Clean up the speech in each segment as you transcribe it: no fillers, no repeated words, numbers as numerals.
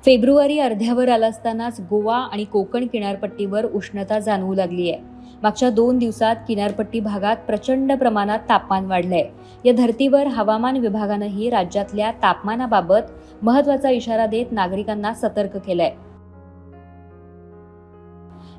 February अर्ध्यावर आला असतानाच गोवा आणि कोकण किनारपट्टीवर उष्णता जाणवू लागली आहे। मागच्या 2 दिवसात किनारपट्टी भागात प्रचंड प्रमाणात तापमान वाढलंय। या धर्तीवर हवामान विभागानंही राज्यातल्या तापमानाबाबत महत्त्वाचा इशारा देत नागरिकांना सतर्क केलंय।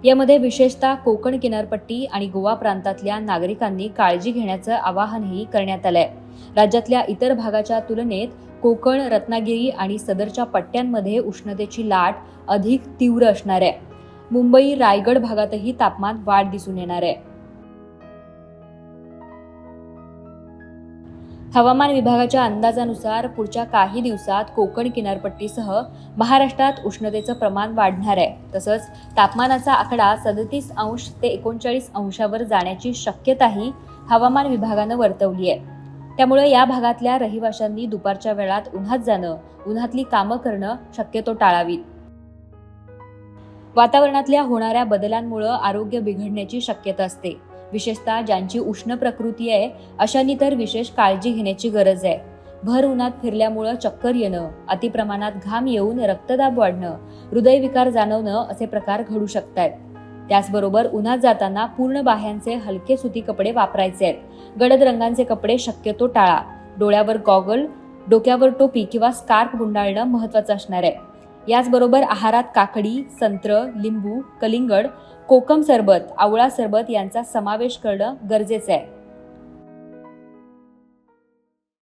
यामध्ये विशेषतः कोकण किनारपट्टी आणि गोवा प्रांतातल्या नागरिकांनी काळजी घेण्याचं आवाहनही करण्यात आलंय। राज्यातल्या इतर भागाच्या तुलनेत कोकण, रत्नागिरी आणि सदरच्या पट्ट्यांमध्ये उष्णतेची लाट अधिक तीव्र असणार आहे। मुंबई, रायगड भागातही तापमान वाढ दिसून येणार आहे। हवामान विभागाच्या अंदाजानुसार पुढच्या काही दिवसात कोकण किनारपट्टीसह महाराष्ट्रात उष्णतेचं प्रमाण वाढणार आहे। तसंच तापमानाचा आकडा 37 अंश ते 39 अंशावर जाण्याची शक्यताही हवामान विभागानं वर्तवली आहे। त्यामुळे या भागातल्या रहिवाशांनी दुपारच्या वेळात उन्हात जाणं, उन्हातली कामं करणं शक्यतो टाळावीत। वातावरणातल्या होणाऱ्या बदलांमुळे आरोग्य बिघडण्याची शक्यता असते। विशेषतः ज्यांची उष्ण प्रकृती आहे अशांनी तर विशेष काळजी घेण्याची गरज आहे। भर उन्हात फिरल्यामुळे चक्कर येणं, अतिप्रमाणात घाम येऊन रक्तदाब वाढणं, हृदयविकार जाणवणं असे प्रकार घडू शकतात। त्याचबरोबर उन्हात जाताना पूर्ण बाह्यांचे हलके सुती कपडे वापरायचे आहेत। गडद रंगांचे कपडे शक्यतो टाळा। डोळ्यावर गॉगल, डोक्यावर टोपी किंवा स्कार्फ गुंडाळणं महत्त्वाचं असणार आहे। याचबरोबर आहारात काकडी, संत्र, लिंबू, कलिंगड, कोकम सरबत, आवळा सरबत यांचा समावेश करणं गरजेचं आहे।